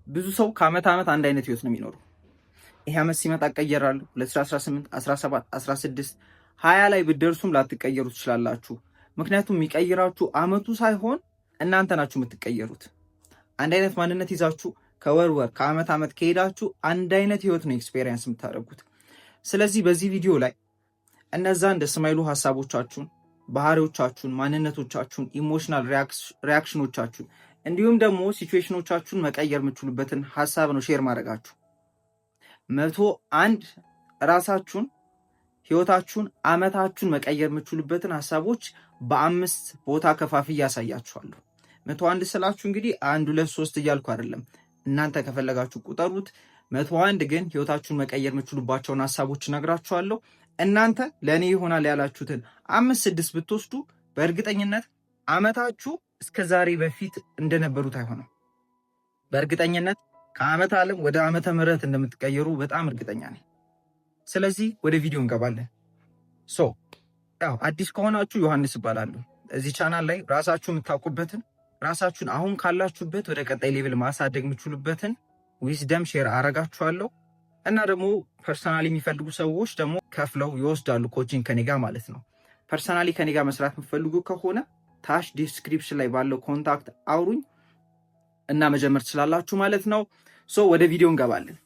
ብዙ ሰው ከአመት ዓመት አንድ አይነት ህይወት ነው የሚኖረው። ይሄ ዓመት ሲመጣ እቀየራለሁ፣ 2018፣ 17፣ 16፣ 20 ላይ ብትደርሱም ላትቀየሩ ትችላላችሁ። ምክንያቱም የሚቀይራችሁ አመቱ ሳይሆን እናንተ ናችሁ የምትቀየሩት። አንድ አይነት ማንነት ይዛችሁ ከወር ወር ከአመት ዓመት ከሄዳችሁ አንድ አይነት ህይወት ነው ኤክስፔሪየንስ የምታደርጉት። ስለዚህ በዚህ ቪዲዮ ላይ እነዛን ደስ የማይሉ ሀሳቦቻችሁን፣ ባህሪዎቻችሁን፣ ማንነቶቻችሁን፣ ኢሞሽናል ሪያክሽኖቻችሁን እንዲሁም ደግሞ ሲቹዌሽኖቻችሁን መቀየር የምትችሉበትን ሀሳብ ነው ሼር ማድረጋችሁ። 101 ራሳችሁን፣ ህይወታችሁን፣ አመታችሁን መቀየር የምትችሉበትን ሀሳቦች በ5 ቦታ ከፋፍዬ ያሳያችኋለሁ። 101 ስላችሁ እንግዲህ 1 2 3 እያልኩ አይደለም። እናንተ ከፈለጋችሁ ቁጠሩት። 101 ግን ህይወታችሁን መቀየር የምትችሉባቸውን ሀሳቦች እነግራችኋለሁ። እናንተ ለእኔ ይሆናል ያላችሁትን 5 6 ብትወስዱ በእርግጠኝነት አመታችሁ እስከ ዛሬ በፊት እንደነበሩት አይሆንም። በእርግጠኝነት ከአመት ዓለም ወደ ዓመተ ምህረት እንደምትቀየሩ በጣም እርግጠኛ ነኝ። ስለዚህ ወደ ቪዲዮ እንገባለን። አዲስ ከሆናችሁ ዮሐንስ እባላለሁ። እዚህ ቻናል ላይ ራሳችሁ የምታውቁበትን ራሳችሁን አሁን ካላችሁበት ወደ ቀጣይ ሌቭል ማሳደግ የምትችሉበትን ዊዝደም ሼር አረጋችኋለሁ እና ደግሞ ፐርሰናሊ የሚፈልጉ ሰዎች ደግሞ ከፍለው ይወስዳሉ ኮቺንግ ከኔ ጋር ማለት ነው። ፐርሰናሊ ከኔ ጋር መስራት የምትፈልጉ ከሆነ ታች ዲስክሪፕሽን ላይ ባለው ኮንታክት አውሩኝ እና መጀመር ትችላላችሁ ማለት ነው። ወደ ቪዲዮ እንገባለን።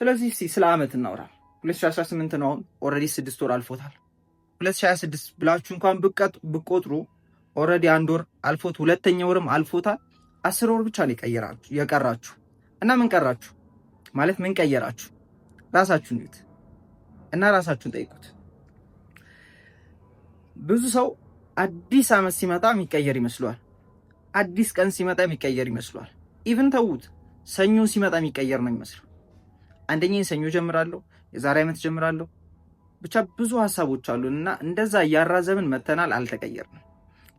ስለዚህ ስለ ዓመት እናውራ። 2018 ነው፣ ኦልሬዲ 6 ወር አልፎታል። 2026 ብላችሁ እንኳን ብቆጥሩ ኦልሬዲ 1 ወር አልፎት 2ኛ ወርም አልፎታል። 10 ወር ብቻ ነው የቀራችሁ እና ምን ቀራችሁ ማለት ምን ቀየራችሁ? ራሳችሁን እዩት እና ራሳችሁን ጠይቁት። ብዙ ሰው አዲስ ዓመት ሲመጣ የሚቀየር ይመስለዋል። አዲስ ቀን ሲመጣ የሚቀየር ይመስለዋል። ኢቭን ተዉት፣ ሰኞ ሲመጣ የሚቀየር ነው የሚመስለው። አንደኛን ሰኞ ጀምራለሁ፣ የዛሬ ዓመት ጀምራለሁ፣ ብቻ ብዙ ሀሳቦች አሉን እና እንደዛ እያራዘምን መተናል፣ አልተቀየርንም።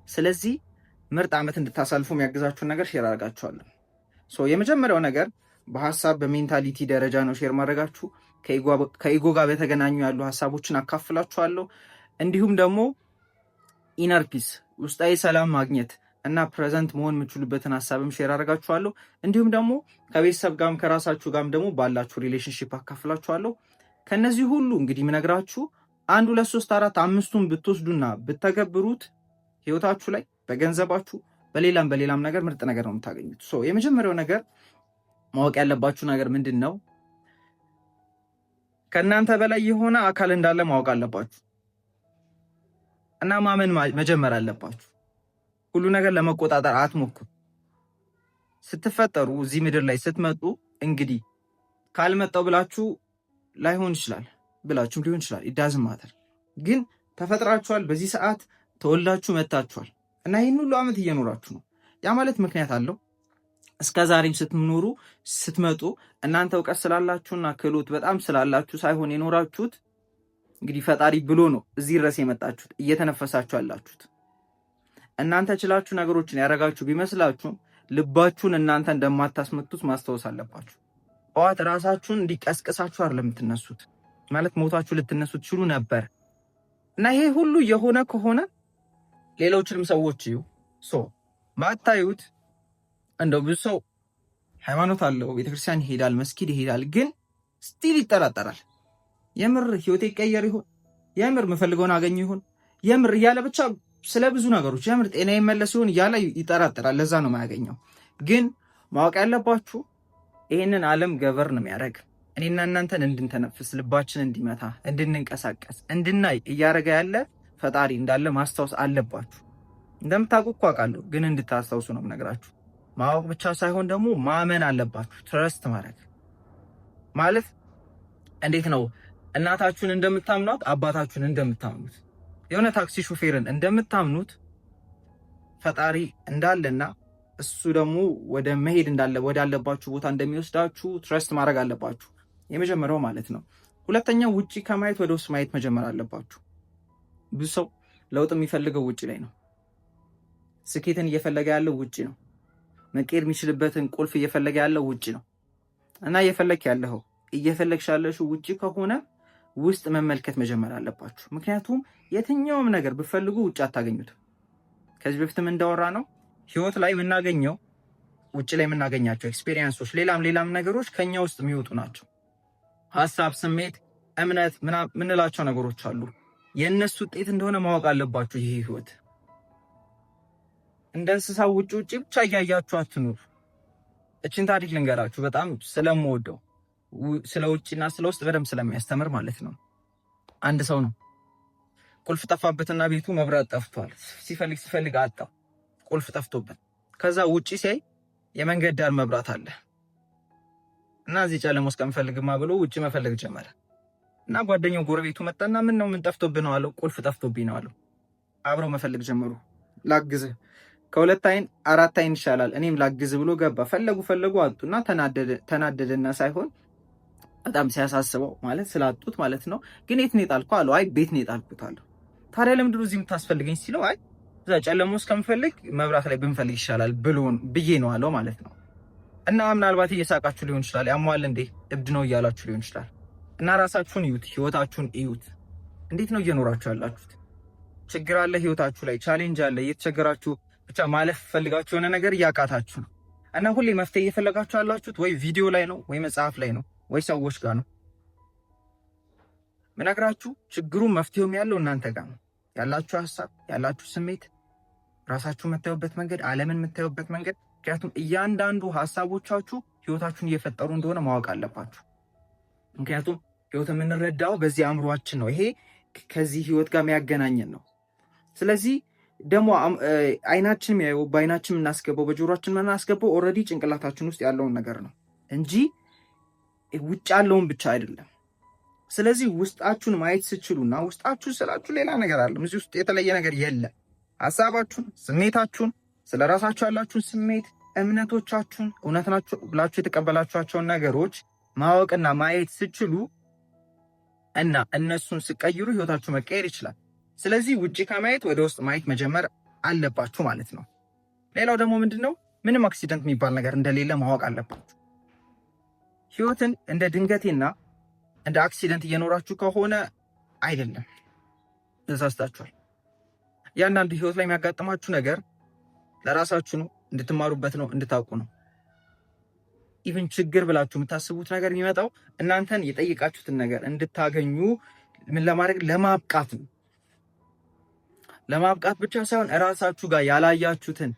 ስለዚህ ምርጥ ዓመት እንድታሳልፉ የሚያግዛችሁን ነገር ሼር አድርጋችኋለሁ። የመጀመሪያው ነገር በሀሳብ በሜንታሊቲ ደረጃ ነው ሼር ማድረጋችሁ። ከኢጎ ጋር በተገናኙ ያሉ ሀሳቦችን አካፍላችኋለሁ። እንዲሁም ደግሞ ኢነር ፒስ ውስጣዊ ሰላም ማግኘት እና ፕሬዘንት መሆን የምችሉበትን ሀሳብም ሼር አድርጋችኋለሁ። እንዲሁም ደግሞ ከቤተሰብ ጋርም ከራሳችሁ ጋርም ደግሞ ባላችሁ ሪሌሽንሽፕ አካፍላችኋለሁ። ከነዚህ ሁሉ እንግዲህ የምነግራችሁ 1 2 3 4 5ቱን ብትወስዱና ብተገብሩት ህይወታችሁ ላይ በገንዘባችሁ በሌላም ነገር ምርጥ ነገር ነው የምታገኙት። የመጀመሪያው ነገር ማወቅ ያለባችሁ ነገር ምንድን ነው? ከእናንተ በላይ የሆነ አካል እንዳለ ማወቅ አለባችሁ እና ማመን መጀመር አለባችሁ። ሁሉ ነገር ለመቆጣጠር አትሞክሩ። ስትፈጠሩ እዚህ ምድር ላይ ስትመጡ እንግዲህ ካልመጣው ብላችሁ ላይሆን ይችላል፣ ብላችሁም ሊሆን ይችላል። ኢዳዝም ማተር ግን ተፈጥራችኋል። በዚህ ሰዓት ተወልዳችሁ መታችኋል እና ይህን ሁሉ ዓመት እየኖራችሁ ነው። ያ ማለት ምክንያት አለው። እስከ ዛሬም ስትመጡ እናንተ እውቀት ስላላችሁና ክህሎት በጣም ስላላችሁ ሳይሆን የኖራችሁት እንግዲህ ፈጣሪ ብሎ ነው እዚህ ድረስ የመጣችሁት፣ እየተነፈሳችሁ ያላችሁት። እናንተ ችላችሁ ነገሮችን ያደረጋችሁ ቢመስላችሁም ልባችሁን እናንተ እንደማታስመቱት ማስታወስ አለባችሁ። ጠዋት ራሳችሁን እንዲቀስቅሳችሁ አይደለም የምትነሱት፣ ማለት ሞታችሁ ልትነሱ ትችሉ ነበር እና ይሄ ሁሉ የሆነ ከሆነ ሌሎችንም ሰዎች እዩ። ማታዩት እንደው ብዙ ሰው ሃይማኖት አለው፣ ቤተክርስቲያን ይሄዳል፣ መስጊድ ይሄዳል፣ ግን ስቲል ይጠራጠራል። የምር ህይወቴ ይቀየር ይሆን? የምር የምፈልገውን አገኝ ይሆን? የምር እያለ ብቻ ስለ ብዙ ነገሮች የምር ጤና ይመለስ ይሆን እያለ ይጠራጠራል። ለዛ ነው የማያገኘው። ግን ማወቅ ያለባችሁ ይህንን ዓለም ገቨርን የሚያደርግ እኔና እናንተን እንድንተነፍስ፣ ልባችን እንዲመታ፣ እንድንንቀሳቀስ፣ እንድናይ እያደረገ ያለ ፈጣሪ እንዳለ ማስታወስ አለባችሁ። እንደምታውቁ እኮ አውቃለሁ፣ ግን እንድታስታውሱ ነው የምነግራችሁ። ማወቅ ብቻ ሳይሆን ደግሞ ማመን አለባችሁ። ትረስት ማድረግ ማለት እንዴት ነው? እናታችሁን እንደምታምኗት አባታችሁን እንደምታምኑት የሆነ ታክሲ ሹፌርን እንደምታምኑት ፈጣሪ እንዳለና እሱ ደግሞ ወደ መሄድ እንዳለ ወዳለባችሁ ቦታ እንደሚወስዳችሁ ትረስት ማድረግ አለባችሁ። የመጀመሪያው ማለት ነው። ሁለተኛው ውጪ ከማየት ወደ ውስጥ ማየት መጀመር አለባችሁ። ብዙ ሰው ለውጥ የሚፈልገው ውጪ ላይ ነው። ስኬትን እየፈለገ ያለው ውጪ ነው። መቀየር የሚችልበትን ቁልፍ እየፈለገ ያለው ውጪ ነው እና እየፈለግሽ ያለሽው ውጪ ከሆነ ውስጥ መመልከት መጀመር አለባችሁ። ምክንያቱም የትኛውም ነገር ብፈልጉ ውጭ አታገኙትም። ከዚህ በፊትም እንዳወራ ነው ህይወት ላይ የምናገኘው ውጭ ላይ የምናገኛቸው ኤክስፔሪየንሶች፣ ሌላም ነገሮች ከኛ ውስጥ የሚወጡ ናቸው። ሀሳብ፣ ስሜት፣ እምነት ምንላቸው ነገሮች አሉ። የእነሱ ውጤት እንደሆነ ማወቅ አለባችሁ። ይሄ ህይወት እንደ እንስሳ ውጭ ብቻ እያያችሁ አትኑሩ። እችን ታሪክ ልንገራችሁ በጣም ስለምወደው፣ ስለ ውጭና ስለ ውስጥ በደንብ ስለሚያስተምር ማለት ነው። አንድ ሰው ነው ቁልፍ ጠፋበትና ቤቱ መብራት ጠፍቷል። ሲፈልግ አጣው፣ ቁልፍ ጠፍቶበት። ከዛ ውጪ ሲያይ የመንገድ ዳር መብራት አለ እና እዚህ ጨለማ ውስጥ ከምፈልግማ ብሎ ውጪ መፈለግ ጀመረ እና ጓደኛው ጎረቤቱ መጣና ምን ጠፍቶብህ ነው አለው። ቁልፍ ጠፍቶብኝ ነው አለው። አብረው መፈለግ ጀመሩ። ላግዝህ፣ ከሁለት አይን አራት አይን ይሻላል፣ እኔም ላግዝ ብሎ ገባ። ፈለጉ አጡና ተናደደና ሳይሆን በጣም ሲያሳስበው ማለት ስላጡት ማለት ነው። ግን የት ነው የጣልከው አለው። አይ ቤት ነው የጣልኩት አለው። ታዲያ ለምንድን ነው እዚህ የምታስፈልገኝ ሲለው አይ እዛ ጨለማ ውስጥ ከምፈልግ መብራት ላይ ብንፈልግ ይሻላል ብዬ ነው አለው ማለት ነው። እና ምናልባት እየሳቃችሁ ሊሆን ይችላል። ያሟል እንዴ እብድ ነው እያላችሁ ሊሆን ይችላል። እና ራሳችሁን እዩት፣ ህይወታችሁን እዩት። እንዴት ነው እየኖራችሁ ያላችሁት? ችግር አለ ህይወታችሁ ላይ፣ ቻሌንጅ አለ፣ እየተቸገራችሁ ብቻ ማለፍ ፈልጋችሁ የሆነ ነገር እያቃታችሁ ነው። እና ሁሌ መፍትሄ እየፈለጋችሁ ያላችሁት ወይ ቪዲዮ ላይ ነው ወይ መጽሐፍ ላይ ነው ወይ ሰዎች ጋር ነው። ምነግራችሁ ችግሩም መፍትሄውም ያለው እናንተ ጋር ነው። ያላችሁ ሀሳብ፣ ያላችሁ ስሜት፣ ራሳችሁ የምታዩበት መንገድ፣ ዓለምን የምታዩበት መንገድ። ምክንያቱም እያንዳንዱ ሀሳቦቻችሁ ህይወታችሁን እየፈጠሩ እንደሆነ ማወቅ አለባችሁ። ምክንያቱም ህይወት የምንረዳው በዚህ አእምሯችን ነው። ይሄ ከዚህ ህይወት ጋር የሚያገናኘን ነው። ስለዚህ ደግሞ አይናችን የሚያየው በአይናችን የምናስገባው በጆሮችን የምናስገባው ኦልሬዲ ጭንቅላታችን ውስጥ ያለውን ነገር ነው እንጂ ውጭ ያለውን ብቻ አይደለም። ስለዚህ ውስጣችሁን ማየት ስችሉና ውስጣችሁ ስላችሁ ሌላ ነገር አለ። እዚህ ውስጥ የተለየ ነገር የለም። ሀሳባችሁን፣ ስሜታችሁን፣ ስለ ራሳችሁ ያላችሁን ስሜት፣ እምነቶቻችሁን፣ እውነት ናቸው ብላችሁ የተቀበላችኋቸውን ነገሮች ማወቅና ማየት ስችሉ እና እነሱን ስቀይሩ ህይወታችሁ መቀየር ይችላል። ስለዚህ ውጭ ከማየት ወደ ውስጥ ማየት መጀመር አለባችሁ ማለት ነው። ሌላው ደግሞ ምንድነው? ምንም አክሲደንት የሚባል ነገር እንደሌለ ማወቅ አለባችሁ። ህይወትን እንደ ድንገቴና እንደ አክሲደንት እየኖራችሁ ከሆነ አይደለም፣ ተሳስታችኋል። ያንዳንዱ ህይወት ላይ የሚያጋጥማችሁ ነገር ለራሳችሁ ነው፣ እንድትማሩበት ነው፣ እንድታውቁ ነው። ኢቭን ችግር ብላችሁ የምታስቡት ነገር የሚመጣው እናንተን የጠየቃችሁትን ነገር እንድታገኙ ምን ለማድረግ ለማብቃት ነው። ለማብቃት ብቻ ሳይሆን ራሳችሁ ጋር ያላያችሁትን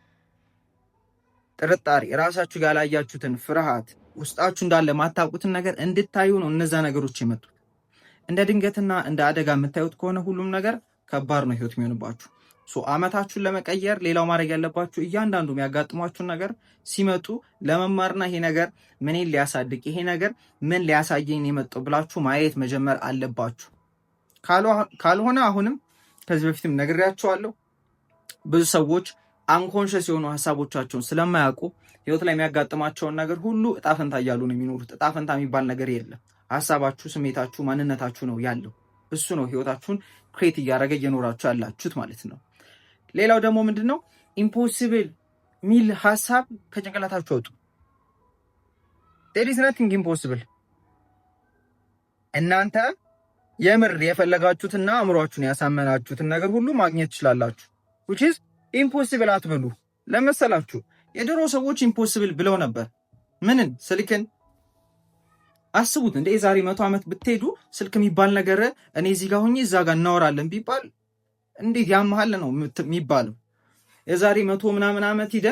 ጥርጣሬ፣ ራሳችሁ ጋር ያላያችሁትን ፍርሃት፣ ውስጣችሁ እንዳለ ማታውቁትን ነገር እንድታዩ ነው እነዛ ነገሮች የመጡት። እንደ ድንገትና እንደ አደጋ የምታዩት ከሆነ ሁሉም ነገር ከባድ ነው ህይወት የሚሆንባችሁ። አመታችሁን ለመቀየር ሌላው ማድረግ ያለባችሁ እያንዳንዱ የሚያጋጥሟችሁን ነገር ሲመጡ ለመማርና ይሄ ነገር ምንን ሊያሳድግ፣ ይሄ ነገር ምን ሊያሳየኝ የመጣው ብላችሁ ማየት መጀመር አለባችሁ። ካልሆነ አሁንም ከዚህ በፊትም ነግሬያችኋለሁ፣ ብዙ ሰዎች አንኮንሽስ የሆኑ ሀሳቦቻቸውን ስለማያውቁ ህይወት ላይ የሚያጋጥማቸውን ነገር ሁሉ እጣፈንታ እያሉ ነው የሚኖሩት። እጣፈንታ የሚባል ነገር የለም። ሀሳባችሁ፣ ስሜታችሁ፣ ማንነታችሁ ነው ያለው። እሱ ነው ህይወታችሁን ክሬት እያደረገ እየኖራችሁ ያላችሁት ማለት ነው። ሌላው ደግሞ ምንድነው? ኢምፖሲብል ሚል ሀሳብ ከጭንቅላታችሁ አውጡ። there is nothing impossible። እናንተ የምር የፈለጋችሁትና አእምሯችሁን ያሳመናችሁትን ነገር ሁሉ ማግኘት ትችላላችሁ። which is impossible አትበሉ። ለመሰላችሁ የድሮ ሰዎች ኢምፖሲብል ብለው ነበር። ምንን? ስልክን። አስቡት እንደ የዛሬ 100 ዓመት ብትሄዱ ስልክ የሚባል ነገር እኔ እዚህ ጋር ሆኜ እዛ ጋር እናወራለን ቢባል እንዴት ያመሃል ነው የሚባለው። የዛሬ 100 ምናምን ዓመት ሂደ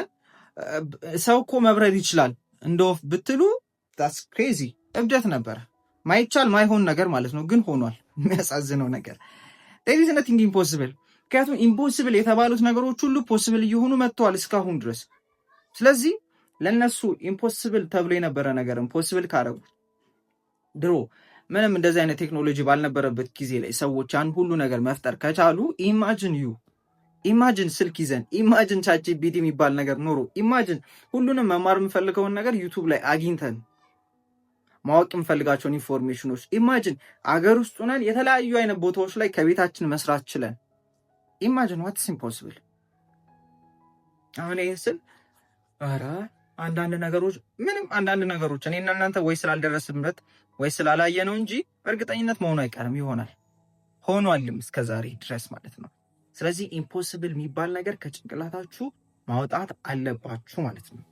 ሰው እኮ መብረር ይችላል እንደ ወፍ ብትሉ that's crazy እብደት ነበር። ማይቻል ማይሆን ነገር ማለት ነው። ግን ሆኗል። የሚያሳዝነው ነገር there is nothing impossible። ምክንያቱም ኢምፖሲብል የተባሉት ነገሮች ሁሉ ፖሲብል እየሆኑ መጥተዋል እስካሁን ድረስ። ስለዚህ ለነሱ ኢምፖሲብል ተብሎ የነበረ ነገርም ፖሲብል ካረጉት ድሮ ምንም እንደዚህ አይነት ቴክኖሎጂ ባልነበረበት ጊዜ ላይ ሰዎች ያን ሁሉ ነገር መፍጠር ከቻሉ ኢማጂን ስልክ ይዘን፣ ኢማጂን ቻትጂፒቲ የሚባል ነገር ኖሮ፣ ኢማጂን ሁሉንም መማር የምፈልገውን ነገር ዩቱብ ላይ አግኝተን ማወቅ የምፈልጋቸውን ኢንፎርሜሽኖች፣ ኢማጂን አገር ውስጥ ሆነን የተለያዩ አይነት ቦታዎች ላይ ከቤታችን መስራት ችለን፣ ኢማጂን ዋትስ ኢምፖሲብል። አሁን ይህን ስል አንዳንድ ነገሮች እኔና እናንተ ወይ ስላልደረስንበት ወይ ስላላየ ነው እንጂ በእርግጠኝነት መሆኑ አይቀርም፣ ይሆናል፣ ሆኗልም እስከዛሬ ድረስ ማለት ነው። ስለዚህ ኢምፖሲብል የሚባል ነገር ከጭንቅላታችሁ ማውጣት አለባችሁ ማለት ነው።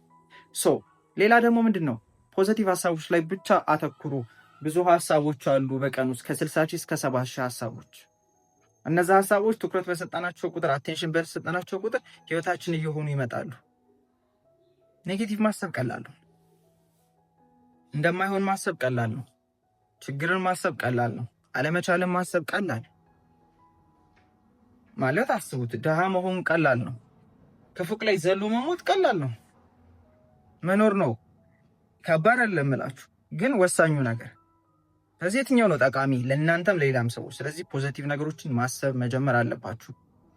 ሌላ ደግሞ ምንድነው ፖዚቲቭ ሀሳቦች ላይ ብቻ አተኩሩ። ብዙ ሀሳቦች አሉ በቀን ውስጥ ከ60,000 እስከ 70,000 ሀሳቦች። እነዛ ሀሳቦች ትኩረት በሰጠናቸው ቁጥር አቴንሽን በሰጠናቸው ቁጥር ህይወታችን እየሆኑ ይመጣሉ። ኔጌቲቭ ማሰብ ቀላል ነው። እንደማይሆን ማሰብ ቀላል ነው። ችግርን ማሰብ ቀላል ነው። አለመቻልን ማሰብ ቀላል ማለት አስቡት። ድሃ መሆን ቀላል ነው። ከፎቅ ላይ ዘሎ መሞት ቀላል ነው። መኖር ነው ከባድ አይደለም እላችሁ። ግን ወሳኙ ነገር ስለዚህ የትኛው ነው ጠቃሚ ለእናንተም ለሌላም ሰዎች? ስለዚህ ፖዚቲቭ ነገሮችን ማሰብ መጀመር አለባችሁ።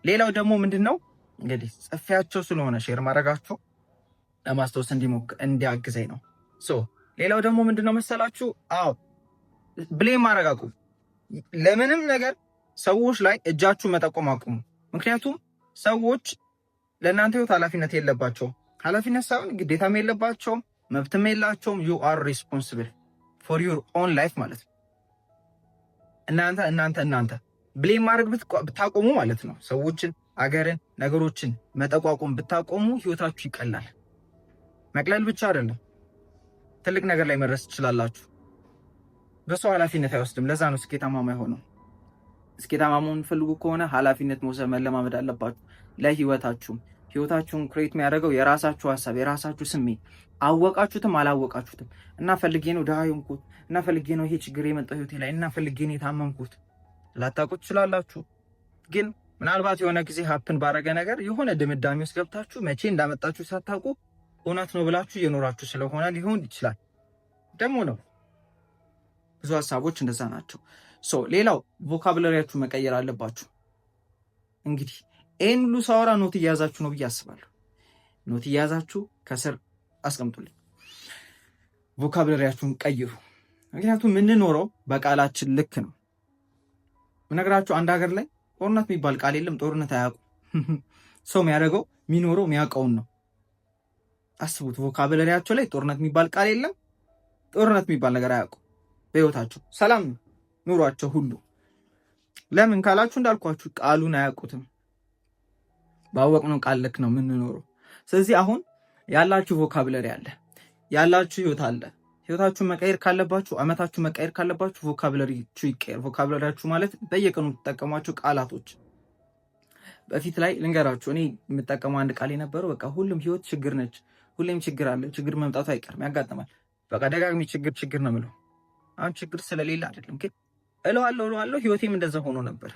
ሌላው ደግሞ ምንድነው እንግዲህ ጽፌያቸው ስለሆነ ሼር ማድረጋቸው ለማስታወስ እንዲያግዘኝ ነው። ሌላው ደግሞ ምንድነው መሰላችሁ? ብሌም ማድረግ አቁሙ። ለምንም ነገር ሰዎች ላይ እጃችሁ መጠቆም አቁሙ። ምክንያቱም ሰዎች ለእናንተ ህይወት ኃላፊነት የለባቸውም። ኃላፊነት ሳይሆን ግዴታም የለባቸውም፣ መብትም የላቸውም። ዩ አር ሪስፖንሲብል ፎር ዩር ኦን ላይፍ ማለት ነው። እናንተ ብሌም ማድረግ ብታቆሙ ማለት ነው፣ ሰዎችን፣ አገርን፣ ነገሮችን መጠቋቆም ብታቆሙ ህይወታችሁ ይቀላል። መቅለል ብቻ አይደለም፣ ትልቅ ነገር ላይ መድረስ ትችላላችሁ። በሰው ኃላፊነት አይወስድም። ለዛ ነው ስኬታማ የማይሆነው። ስኬታማ መሆን ፈልጉ ከሆነ ኃላፊነት መውሰድ መለማመድ አለባችሁ። ለህይወታችሁም ህይወታችሁን ክሬት የሚያደርገው የራሳችሁ ሀሳብ፣ የራሳችሁ ስሜት፣ አወቃችሁትም አላወቃችሁትም። እና ፈልጌ ነው ድሃ የሆንኩት፣ እና ፈልጌ ነው ይሄ ችግር የመጣው ህይወቴ ላይ፣ እና ፈልጌ ነው የታመምኩት ላታውቁት ትችላላችሁ። ግን ምናልባት የሆነ ጊዜ ሀፕን ባረገ ነገር የሆነ ድምዳሜ ውስጥ ገብታችሁ መቼ እንዳመጣችሁ ሳታውቁ እውነት ነው ብላችሁ እየኖራችሁ ስለሆነ ሊሆን ይችላል። ደግሞ ነው ብዙ ሀሳቦች እንደዛ ናቸው። ሌላው ቮካብለሪያችሁ መቀየር አለባችሁ። እንግዲህ ይህን ሁሉ ሳወራ ኖት እያያዛችሁ ነው ብዬ አስባለሁ። ኖት እያያዛችሁ ከስር አስቀምጡልኝ። ቮካብለሪያችሁን ቀይሩ። ምክንያቱም የምንኖረው በቃላችን ልክ ነው። ምነግራችሁ አንድ ሀገር ላይ ጦርነት የሚባል ቃል የለም። ጦርነት አያውቁም። ሰው የሚያደርገው የሚኖረው የሚያውቀውን ነው። አስቡት። ቮካብለሪያቸው ላይ ጦርነት የሚባል ቃል የለም። ጦርነት የሚባል ነገር አያውቁም በህይወታቸው። ሰላም ኑሯቸው ሁሉ። ለምን ካላችሁ እንዳልኳችሁ ቃሉን አያውቁትም። ባወቅነው ቃል ልክ ነው የምንኖረው። ስለዚህ አሁን ያላችሁ ቮካብለሪ አለ፣ ያላችሁ ህይወት አለ። ህይወታችሁን መቀየር ካለባችሁ፣ አመታችሁ መቀየር ካለባችሁ ቮካብለሪያችሁ ይቀየር። ቮካብለሪያችሁ ማለት በየቀኑ የምትጠቀሟቸው ቃላቶች። በፊት ላይ ልንገራችሁ፣ እኔ የምጠቀመው አንድ ቃል የነበረው በቃ ሁሉም ህይወት ችግር ነች፣ ሁሌም ችግር አለ፣ ችግር መምጣቱ አይቀርም፣ ያጋጥማል። በቃ ደጋግሜ ችግር ነው የምለው። አሁን ችግር ስለሌለ አይደለም ግን እለዋለሁ። ህይወቴም እንደዛ ሆኖ ነበር።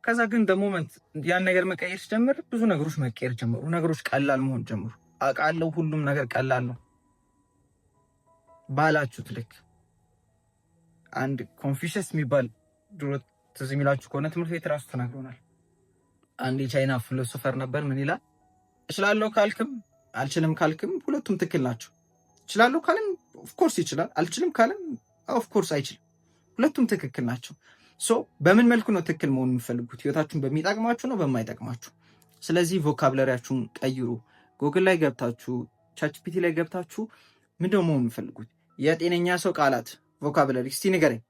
ከዛ ግን በሞመንት ያን ነገር መቀየር ሲጀምር ብዙ ነገሮች መቀየር ጀመሩ። ነገሮች ቀላል መሆን ጀመሩ። አውቃለሁ ሁሉም ነገር ቀላል ነው ባላችሁት ልክ። አንድ ኮንፊሽየስ የሚባል ድሮ ትዝ የሚላችሁ ከሆነ ትምህርት ቤት ራሱ ተናግሮናል። አንድ የቻይና ፊሎሶፈር ነበር። ምን ይላል? እችላለሁ ካልክም አልችልም ካልክም ሁለቱም ትክክል ናቸው። እችላለሁ ካለም ኦፍኮርስ ይችላል፣ አልችልም ካለም ኦፍኮርስ አይችልም። ሁለቱም ትክክል ናቸው። በምን መልኩ ነው ትክክል መሆን የምፈልጉት? ህይወታችሁን በሚጠቅማችሁ ነው በማይጠቅማችሁ? ስለዚህ ቮካብለሪያችሁን ቀይሩ። ጉግል ላይ ገብታችሁ፣ ቻትጂፒቲ ላይ ገብታችሁ ምንድነው መሆን የምፈልጉት? የጤነኛ ሰው ቃላት ቮካብለሪ እስቲ ንገረኝ፣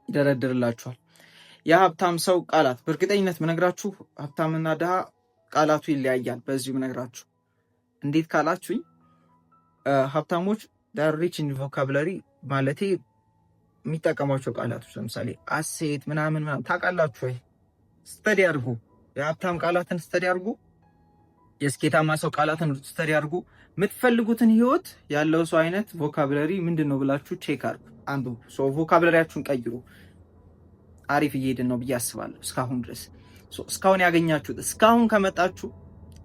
ይደረድርላችኋል። የሀብታም ሰው ቃላት በእርግጠኝነት ምነግራችሁ ሀብታምና ድሃ ቃላቱ ይለያያል። በዚሁ ምነግራችሁ እንዴት ካላችሁኝ ሀብታሞች ሪች ኢን ቮካብለሪ ማለቴ የሚጠቀሟቸው ቃላቶች ለምሳሌ አሴት ምናምን ታውቃላችሁ ወይ? ስተዲ አድርጉ። የሀብታም ቃላትን ስተዲ አድርጉ። የስኬታማ ሰው ቃላትን ስተዲ አድርጉ። የምትፈልጉትን ህይወት ያለው ሰው አይነት ቮካብለሪ ምንድን ነው ብላችሁ ቼክ አድርጉ፣ አንብቡ። ቮካብለሪያችሁን ቀይሩ። አሪፍ እየሄድን ነው ብዬ አስባለሁ እስካሁን ድረስ። እስካሁን ያገኛችሁት እስካሁን ከመጣችሁ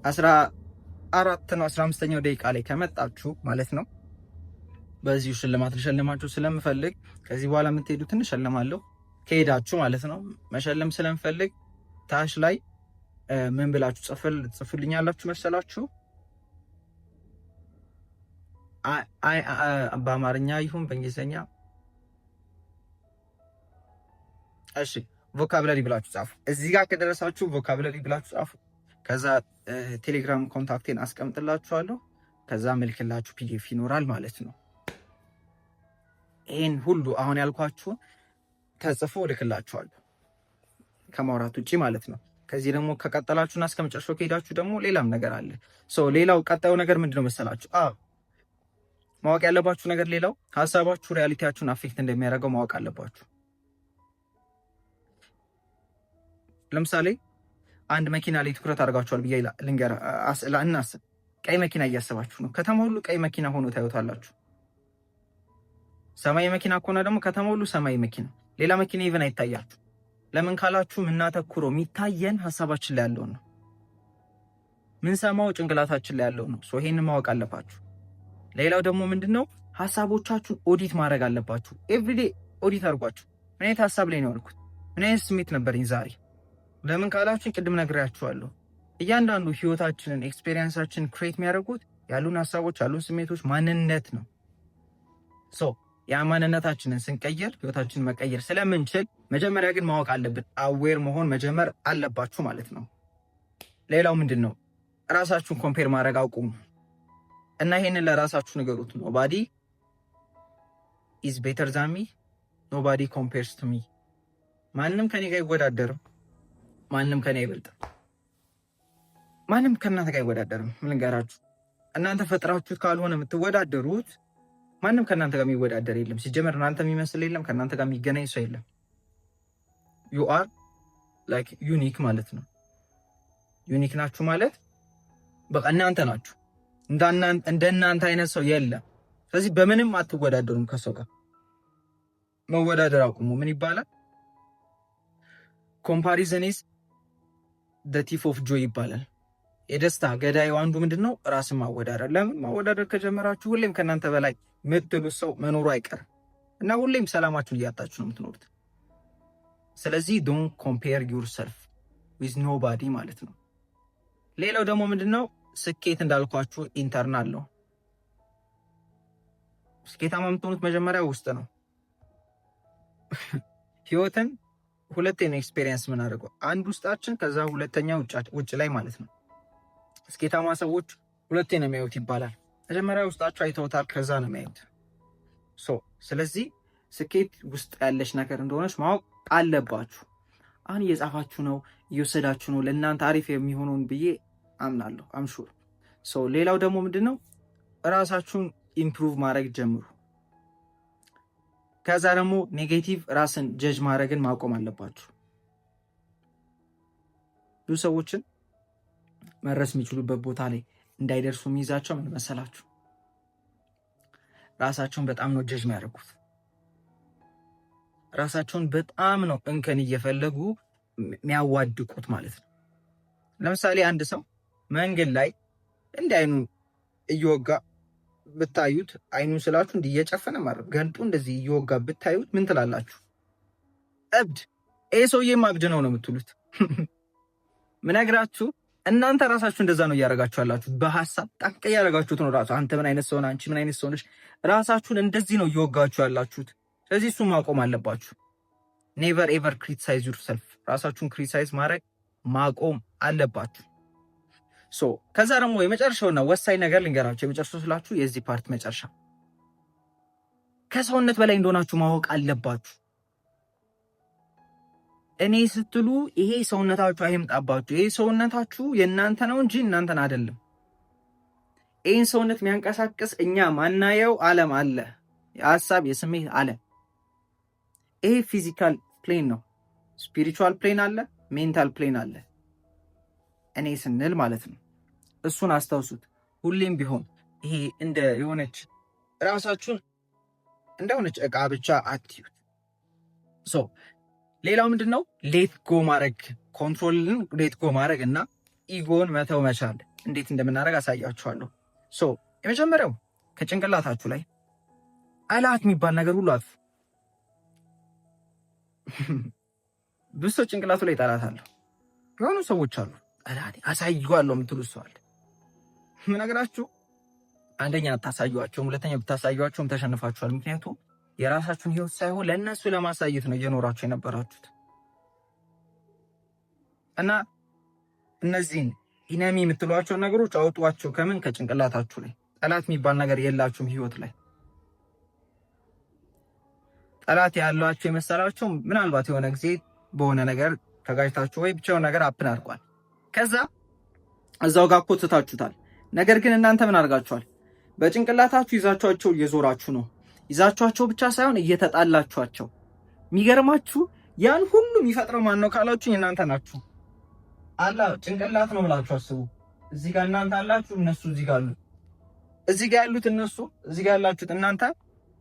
14 ነው 15ኛው ደቂቃ ላይ ከመጣችሁ ማለት ነው። በዚሁ ሽልማት ልሸልማችሁ ስለምፈልግ ከዚህ በኋላ የምትሄዱትን እሸልማለሁ ከሄዳችሁ ማለት ነው። መሸለም ስለምፈልግ ታች ላይ ምን ብላችሁ ጽፉልኛላችሁ መሰላችሁ? በአማርኛ ይሁን በእንግሊዝኛ። እሺ ቮካብለሪ ብላችሁ ጻፉ። እዚህ ጋር ከደረሳችሁ ቮካብለሪ ብላችሁ ጻፉ። ከዛ ቴሌግራም ኮንታክቴን አስቀምጥላችኋለሁ። ከዛ መልክላችሁ ፒዲኤፍ ይኖራል ማለት ነው። ይህን ሁሉ አሁን ያልኳችሁን ተጽፎ ልክላችኋለሁ ከማውራት ውጭ ማለት ነው። ከዚህ ደግሞ ከቀጠላችሁና እስከ መጨረሻው ከሄዳችሁ ደግሞ ሌላም ነገር አለ። ሌላው ቀጣዩ ነገር ምንድነው መሰላችሁ? ማወቅ ያለባችሁ ነገር ሌላው ሀሳባችሁ ሪያሊቲያችሁን አፌክት እንደሚያደርገው ማወቅ አለባችሁ። ለምሳሌ አንድ መኪና ላይ ትኩረት አድርጋችኋል ብዬ እናስብ። ቀይ መኪና እያሰባችሁ ነው። ከተማ ሁሉ ቀይ መኪና ሆኖ ታዩታላችሁ። ሰማያዊ መኪና ከሆነ ደግሞ ከተማ ሁሉ ሰማያዊ መኪና፣ ሌላ መኪና ኢቨን አይታያችሁ። ለምን ካላችሁ የምናተኩረው የሚታየን ሀሳባችን ላይ ያለው ነው። ምን ሰማው ጭንቅላታችን ላይ ያለው ነው። ይሄንን ማወቅ አለባችሁ። ሌላው ደግሞ ምንድነው ሀሳቦቻችሁን ኦዲት ማድረግ አለባችሁ። ኤቭሪዴ ኦዲት አድርጓችሁ ምን አይነት ሀሳብ ላይ ነው ያልኩት? ምን አይነት ስሜት ነበረኝ ዛሬ? ለምን ካላችሁ ቅድም ነግሬያችኋለሁ። እያንዳንዱ ህይወታችንን ኤክስፔሪየንሳችንን ክሬት የሚያደርጉት ያሉን ሀሳቦች፣ ያሉን ስሜቶች ማንነት ነው። ያ ማንነታችንን ስንቀየር ህይወታችንን መቀየር ስለምንችል መጀመሪያ ግን ማወቅ አለብን። አዌር መሆን መጀመር አለባችሁ ማለት ነው። ሌላው ምንድን ነው ራሳችሁን ኮምፔር ማድረግ አቁሙ እና ይሄንን ለራሳችሁ ንገሩት። ኖባዲ ኢዝ ቤተር ዛን ሚ፣ ኖባዲ ኮምፔርስ ቱ ሚ። ማንም ከኔ ጋር አይወዳደርም፣ ማንም ከኔ አይበልጥም፣ ማንም ከእናንተ ጋር አይወዳደርም። ምን ልንገራችሁ፣ እናንተ ፈጥራችሁት ካልሆነ የምትወዳደሩት ማንም ከእናንተ ጋር የሚወዳደር የለም። ሲጀመር እናንተ የሚመስል የለም፣ ከእናንተ ጋር የሚገናኝ ሰው የለም። ዩ አር ላይክ ዩኒክ ማለት ነው። ዩኒክ ናችሁ ማለት በቃ እናንተ ናችሁ። እንደ እናንተ አይነት ሰው የለም። ስለዚህ በምንም አትወዳደሩም ከሰው ጋር። መወዳደር አቁሙ። ምን ይባላል? ኮምፓሪዝን ኢዝ ዘ ቲፍ ኦፍ ጆይ ይባላል። የደስታ ገዳዩ አንዱ ምንድነው? ራስን ማወዳደር። ለምን ማወዳደር ከጀመራችሁ ሁሌም ከእናንተ በላይ የምትሉት ሰው መኖሩ አይቀርም እና ሁሌም ሰላማችሁን እያጣችሁ ነው የምትኖሩት። ስለዚህ ዶንት ኮምፔር ዩርሰልፍ ዊዝ ኖባዲ ማለት ነው። ሌላው ደግሞ ምንድነው? ስኬት እንዳልኳችሁ ኢንተርናል ነው። ስኬታማ የምትሆኑት መጀመሪያ ውስጥ ነው። ህይወትን ሁለቴ ነው ኤክስፔሪየንስ የምናደርገው፣ አንድ ውስጣችን፣ ከዛ ሁለተኛ ውጭ ላይ ማለት ነው። ስኬታማ ሰዎች ሁለቴ ነው የሚያዩት ይባላል። መጀመሪያ ውስጣችሁ አይተውታል፣ ከዛ ነው የሚያዩት። ስለዚህ ስኬት ውስጥ ያለች ነገር እንደሆነች ማወቅ አለባችሁ። አሁን እየጻፋችሁ ነው፣ እየወሰዳችሁ ነው፣ ለእናንተ አሪፍ የሚሆነውን ብዬ አምናለሁ። አምሹር። ሌላው ደግሞ ምንድነው? ራሳችሁን ኢምፕሩቭ ማድረግ ጀምሩ። ከዛ ደግሞ ኔጌቲቭ ራስን ጀጅ ማድረግን ማቆም አለባችሁ። ብዙ ሰዎችን መድረስ የሚችሉበት ቦታ ላይ እንዳይደርሱ የሚይዛቸው ምን መሰላችሁ? ራሳቸውን በጣም ነው ጀጅ የሚያደርጉት። ራሳቸውን በጣም ነው እንከን እየፈለጉ የሚያዋድቁት ማለት ነው። ለምሳሌ አንድ ሰው መንገድ ላይ እንደ አይኑ እየወጋ ብታዩት፣ አይኑን ስላችሁ እንዲህ እየጨፈነ ማለት ገልጡ እንደዚህ እየወጋ ብታዩት ምን ትላላችሁ? እብድ፣ ይሄ ሰውዬማ እብድ ነው የምትሉት። ምነግራችሁ እናንተ ራሳችሁ እንደዛ ነው እያደረጋችሁ ያላችሁ። በሐሳብ ጠቅ እያደረጋችሁት ነው ራሱ። አንተ ምን አይነት ሰው ነህ፣ አንቺ ምን አይነት ሰው ነሽ፣ ራሳችሁን እንደዚህ ነው እየወጋችሁ ያላችሁት። ስለዚህ እሱ ማቆም አለባችሁ። ኔቨር ኤቨር ክሪቲሳይዝ ዩርሰልፍ። ራሳችሁን ክሪቲሳይዝ ማድረግ ማቆም አለባችሁ። ከዛ ደግሞ የመጨረሻውና ወሳኝ ነገር ልንገራችሁ። የመጨረሻው ስላችሁ የዚህ ፓርት መጨረሻ፣ ከሰውነት በላይ እንደሆናችሁ ማወቅ አለባችሁ። እኔ ስትሉ ይሄ ሰውነታችሁ አይምጣባችሁ። ይሄ ሰውነታችሁ የእናንተ ነው እንጂ እናንተን አይደለም። ይህን ሰውነት የሚያንቀሳቅስ እኛ ማናየው ዓለም አለ፣ የሀሳብ የስሜት ዓለም። ይሄ ፊዚካል ፕሌን ነው። ስፒሪቹዋል ፕሌን አለ፣ ሜንታል ፕሌን አለ። እኔ ስንል ማለት ነው። እሱን አስታውሱት። ሁሌም ቢሆን ይሄ እንደ የሆነች ራሳችሁን እንደሆነች እቃ ብቻ አትዩት። ሌላው ምንድን ነው? ሌት ጎ ማድረግ፣ ኮንትሮልን ሌት ጎ ማድረግ እና ኢጎን መተው መቻል። እንዴት እንደምናደርግ አሳያችኋለሁ። የመጀመሪያው ከጭንቅላታችሁ ላይ ጠላት የሚባል ነገር ሁሉ አጥፉ። ብዙ ሰው ጭንቅላቱ ላይ ጠላት አለው። የሆኑ ሰዎች አሉ ጠላት አሳዩዋለሁ የምትሉ ሰው አለ። ምነግራችሁ አንደኛ አታሳዩዋቸውም፣ ሁለተኛ ብታሳዩዋቸውም ተሸንፋችኋል። ምክንያቱም የራሳችሁን ህይወት ሳይሆን ለእነሱ ለማሳየት ነው እየኖራችሁ የነበራችሁት። እና እነዚህን ኢነሚ የምትሏቸው ነገሮች አውጧቸው። ከምን? ከጭንቅላታችሁ ላይ። ጠላት የሚባል ነገር የላችሁም ህይወት ላይ። ጠላት ያሏቸው የመሰላቸው ምናልባት የሆነ ጊዜ በሆነ ነገር ተጋጭታችሁ ወይ ብቻውን ነገር አፕን አድርጓል። ከዛ እዛው ጋር ኮትታችሁታል። ነገር ግን እናንተ ምን አድርጋችኋል? በጭንቅላታችሁ ይዛችኋቸው እየዞራችሁ ነው። ይዛችኋቸው ብቻ ሳይሆን እየተጣላችኋቸው። የሚገርማችሁ ያን ሁሉ የሚፈጥረው ማን ነው ካላችሁ እናንተ ናችሁ። አላ ጭንቅላት ነው ብላችሁ አስቡ። እዚህ ጋር እናንተ አላችሁ፣ እነሱ እዚህ ጋር አሉ። እዚህ ጋር ያሉት እነሱ፣ እዚህ ጋር ያላችሁት እናንተ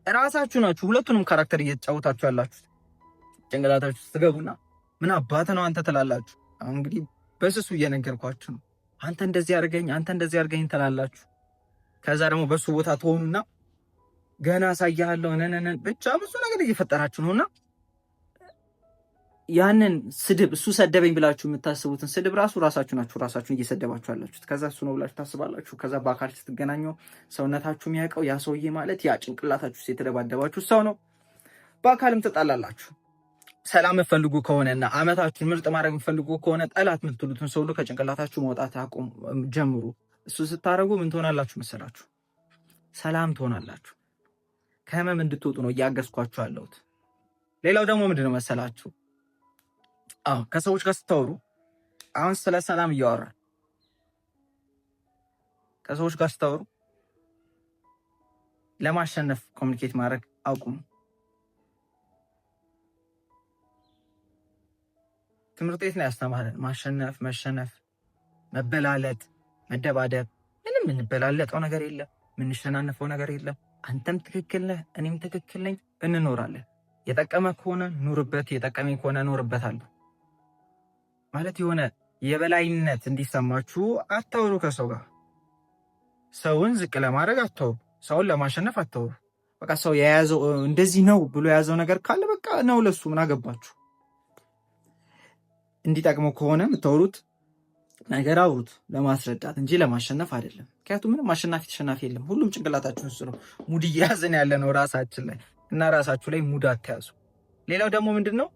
እራሳችሁ ናችሁ። ሁለቱንም ካራክተር እየተጫወታችሁ ያላችሁት ጭንቅላታችሁ ስትገቡና ምን አባት ነው አንተ ትላላችሁ። አሁን እንግዲህ በስሱ እየነገርኳችሁ ነው። አንተ እንደዚህ አድርገኝ፣ አንተ እንደዚህ አድርገኝ ትላላችሁ። ከዛ ደግሞ በሱ ቦታ ትሆኑና ገና አሳያለሁ ነነነ ብቻ ብዙ ነገር እየፈጠራችሁ ነውና ያንን ስድብ እሱ ሰደበኝ ብላችሁ የምታስቡትን ስድብ ራሳችሁ ናችሁ ራሳችሁን እየሰደባችሁ ያላችሁት። ከዛ እሱ ነው ብላችሁ ታስባላችሁ። ከዛ በአካል ስትገናኙ ሰውነታችሁ የሚያውቀው ያ ሰውዬ ማለት ያ ጭንቅላታችሁ ውስጥ የተደባደባችሁ ሰው ነው። በአካልም ትጣላላችሁ። ሰላም የምትፈልጉ ከሆነና አመታችሁን ምርጥ ማድረግ የምትፈልጉ ከሆነ ጠላት የምትሉትን ሰው ሁሉ ከጭንቅላታችሁ መውጣት ጀምሩ። እሱ ስታደርጉ ምን ትሆናላችሁ መሰላችሁ? ሰላም ትሆናላችሁ። ከህመም እንድትወጡ ነው እያገዝኳችሁ ያለሁት። ሌላው ደግሞ ምንድን ነው መሰላችሁ? ከሰዎች ጋር ስታወሩ አሁን ስለ ሰላም እያወራ ከሰዎች ጋር ስታወሩ ለማሸነፍ ኮሚኒኬት ማድረግ አቁሙ። ትምህርት ቤት ነው ያስተማረን ማሸነፍ፣ መሸነፍ፣ መበላለጥ፣ መደባደብ። ምንም የምንበላለጠው ነገር የለም፣ የምንሸናነፈው ነገር የለም። አንተም ትክክል ነህ፣ እኔም ትክክል ነኝ። እንኖራለን። የጠቀመ ከሆነ ኑርበት፣ የጠቀመኝ ከሆነ ኖርበታለሁ ማለት የሆነ የበላይነት እንዲሰማችሁ አታውሩ። ከሰው ጋር ሰውን ዝቅ ለማድረግ አታውሩ። ሰውን ለማሸነፍ አታውሩ። በቃ ሰው የያዘው እንደዚህ ነው ብሎ የያዘው ነገር ካለ በቃ ነው ለሱ ምን አገባችሁ። እንዲጠቅመው ከሆነ የምታወሩት ነገር አውሩት ለማስረዳት እንጂ ለማሸነፍ አይደለም። ምክንያቱም ምንም አሸናፊ ተሸናፊ የለም። ሁሉም ጭንቅላታችን ውስጥ ነው። ሙድ እየያዝን ያለ ነው ራሳችን ላይ እና ራሳችሁ ላይ ሙድ አትያዙ። ሌላው ደግሞ ምንድን ነው?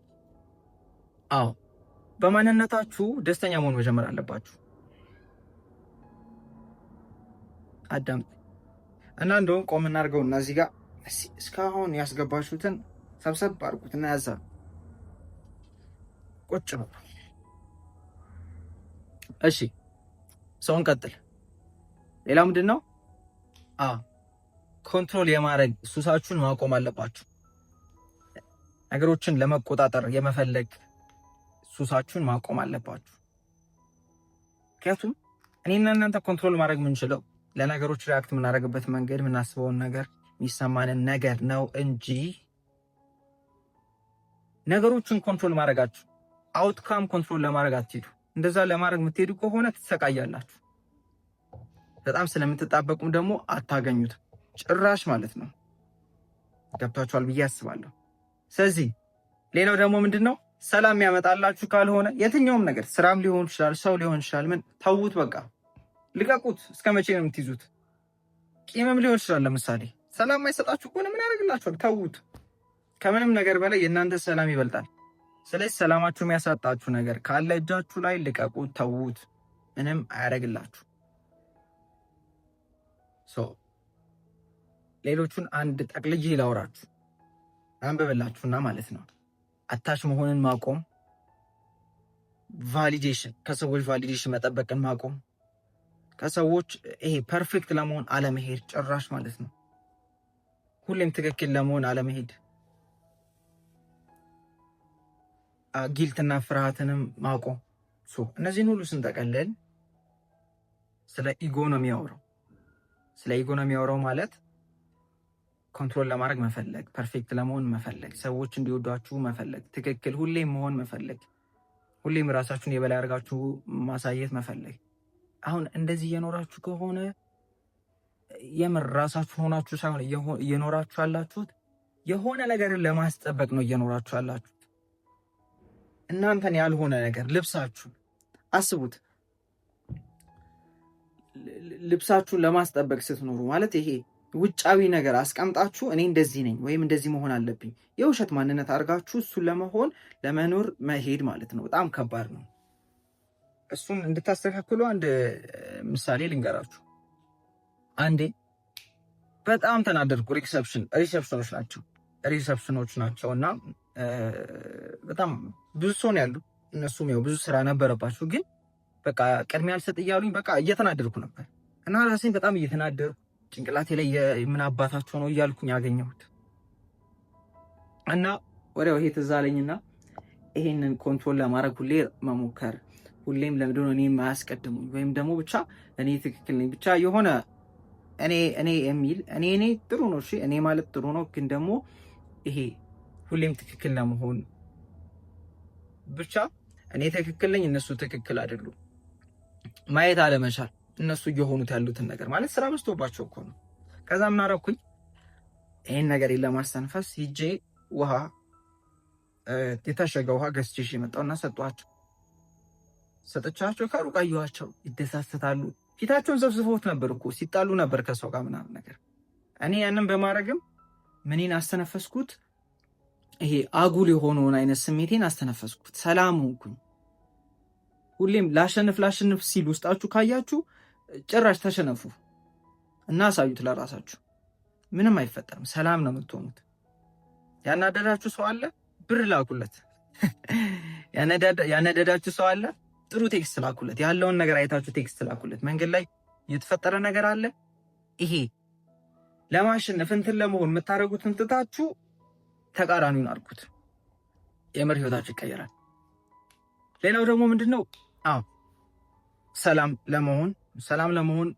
በማንነታችሁ ደስተኛ መሆን መጀመር አለባችሁ። አዳም እና እንደውም ቆም እናድርገው እና እዚህ ጋር እስካሁን ያስገባችሁትን ሰብሰብ አድርጉትና ያዛ ቁጭ ነው። እሺ ሰውን ቀጥል። ሌላው ምንድን ነው? ኮንትሮል የማድረግ ሱሳችሁን ማቆም አለባችሁ። ነገሮችን ለመቆጣጠር የመፈለግ ሱሳችሁን ማቆም አለባችሁ። ምክንያቱም እኔና እናንተ ኮንትሮል ማድረግ የምንችለው ለነገሮች ሪያክት የምናደርግበት መንገድ የምናስበውን ነገር የሚሰማንን ነገር ነው እንጂ ነገሮችን ኮንትሮል ማድረጋችሁ አውትካም ኮንትሮል ለማድረግ አትሄዱ። እንደዛ ለማድረግ የምትሄዱ ከሆነ ትሰቃያላችሁ። በጣም ስለምትጣበቁም ደግሞ አታገኙትም ጭራሽ ማለት ነው። ገብቷችኋል ብዬ አስባለሁ። ስለዚህ ሌላው ደግሞ ምንድን ነው? ሰላም ያመጣላችሁ ካልሆነ የትኛውም ነገር ስራም ሊሆን ይችላል፣ ሰው ሊሆን ይችላል፣ ምን ተዉት፣ በቃ ልቀቁት። እስከ መቼ ነው የምትይዙት? ቂምም ሊሆን ይችላል። ለምሳሌ ሰላም የማይሰጣችሁ ከሆነ ምን ያደርግላችኋል? ተዉት። ከምንም ነገር በላይ የእናንተ ሰላም ይበልጣል። ስለዚህ ሰላማችሁ የሚያሳጣችሁ ነገር ካለ እጃችሁ ላይ ልቀቁት፣ ተዉት። ምንም አያደርግላችሁ። ሌሎቹን አንድ ጠቅልዬ ላውራችሁ አንብበላችሁና ማለት ነው። አታች መሆንን ማቆም፣ ቫሊዴሽን ከሰዎች ቫሊዴሽን መጠበቅን ማቆም፣ ከሰዎች ይሄ ፐርፌክት ለመሆን አለመሄድ ጭራሽ ማለት ነው። ሁሌም ትክክል ለመሆን አለመሄድ፣ ጊልትና ፍርሃትንም ማቆም። እነዚህን ሁሉ ስንጠቀልል ስለ ኢጎ ነው የሚያወራው። ስለ ኢጎ ነው የሚያወራው ማለት ኮንትሮል ለማድረግ መፈለግ፣ ፐርፌክት ለመሆን መፈለግ፣ ሰዎች እንዲወዷችሁ መፈለግ፣ ትክክል ሁሌም መሆን መፈለግ፣ ሁሌም ራሳችሁን የበላይ አድርጋችሁ ማሳየት መፈለግ። አሁን እንደዚህ እየኖራችሁ ከሆነ የምር ራሳችሁን ሆናችሁ ሳይሆን እየኖራችሁ ያላችሁት የሆነ ነገርን ለማስጠበቅ ነው እየኖራችሁ ያላችሁት። እናንተን ያልሆነ ነገር ልብሳችሁ አስቡት። ልብሳችሁን ለማስጠበቅ ስትኖሩ ማለት ይሄ ውጫዊ ነገር አስቀምጣችሁ እኔ እንደዚህ ነኝ ወይም እንደዚህ መሆን አለብኝ የውሸት ማንነት አድርጋችሁ እሱን ለመኖር መሄድ ማለት ነው። በጣም ከባድ ነው። እሱን እንድታስተካክሉ አንድ ምሳሌ ልንገራችሁ። አንዴ በጣም ተናደድኩ። ሪሰፕሽኖች ናቸው እና በጣም ብዙ ሰው ነው ያሉ እነሱም ያው ብዙ ስራ ነበረባቸው፣ ግን በቃ ቅድሚያ አልሰጥ እያሉኝ በቃ እየተናደርኩ ነበር እና ራሴን በጣም እየተናደርኩ ጭንቅላቴ ላይ የምን አባታቸው ነው እያልኩኝ ያገኘሁት እና ወዲያው ይሄ ትዝ አለኝና ይሄንን ኮንትሮል ለማድረግ ሁሌ መሞከር፣ ሁሌም ለምንድነው እኔ የማያስቀድሙኝ ወይም ደግሞ ብቻ እኔ ትክክል ነኝ ብቻ የሆነ እኔ የሚል እኔ ጥሩ ነው። እሺ እኔ ማለት ጥሩ ነው፣ ግን ደግሞ ይሄ ሁሌም ትክክል ለመሆን ብቻ እኔ ትክክል ነኝ እነሱ ትክክል አይደሉም ማየት አለመቻል፣ እነሱ እየሆኑት ያሉትን ነገር ማለት ስራ በዝቶባቸው እኮ ነው። ከዛ ምን አደረኩኝ? ይሄን ነገር ለማስተንፈስ ሂጄ ውሃ የታሸገ ውሃ ገዝቼ መጣሁና ሰጥቻቸው ከሩቅ አየኋቸው፣ ይደሳሰታሉ። ፊታቸውን ዘብዝፈውት ነበር እኮ ሲጣሉ ነበር ከሰው ጋር ምናምን ነገር። እኔ ያንን በማድረግም ምንን አስተነፈስኩት? ይሄ አጉል የሆነውን አይነት ስሜቴን አስተነፈስኩት። ሰላም ሆንኩኝ። ሁሌም ላሸንፍ ሲል ውስጣችሁ ካያችሁ ጭራሽ ተሸነፉ እና አሳዩት ለራሳችሁ። ምንም አይፈጠርም፣ ሰላም ነው የምትሆኑት። ያናደዳችሁ ሰው አለ፣ ብር ላኩለት። ያነደዳችሁ ሰው አለ፣ ጥሩ ቴክስት ላኩለት። ያለውን ነገር አይታችሁ ቴክስት ላኩለት። መንገድ ላይ የተፈጠረ ነገር አለ፣ ይሄ ለማሸነፍ እንትን ለመሆን የምታደርጉትን ትታችሁ ተቃራኒውን አድርጉት። የምር ህይወታችሁ ይቀየራል። ሌላው ደግሞ ምንድነው? ሰላም ለመሆን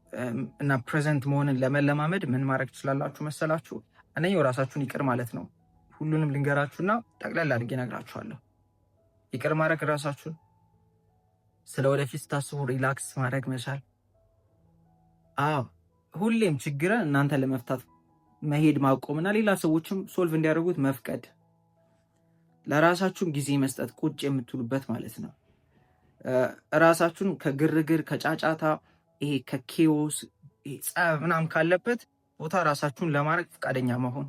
እና ፕሬዘንት መሆንን ለመለማመድ ምን ማድረግ ትችላላችሁ መሰላችሁ? እነኛው ራሳችሁን ይቅር ማለት ነው። ሁሉንም ልንገራችሁና ጠቅላላ አድርጌ እነግራችኋለሁ። ይቅር ማድረግ ራሳችሁን፣ ስለ ወደፊት ስታስቡ ሪላክስ ማድረግ መቻል። ሁሌም ችግርን እናንተ ለመፍታት መሄድ ማቆምና ሌላ ሰዎችም ሶልቭ እንዲያደርጉት መፍቀድ፣ ለራሳችሁን ጊዜ መስጠት፣ ቁጭ የምትሉበት ማለት ነው። ራሳችሁን ከግርግር ከጫጫታ፣ ይሄ ከኬዎስ ጸብ ምናምን ካለበት ቦታ ራሳችሁን ለማድረግ ፈቃደኛ መሆን።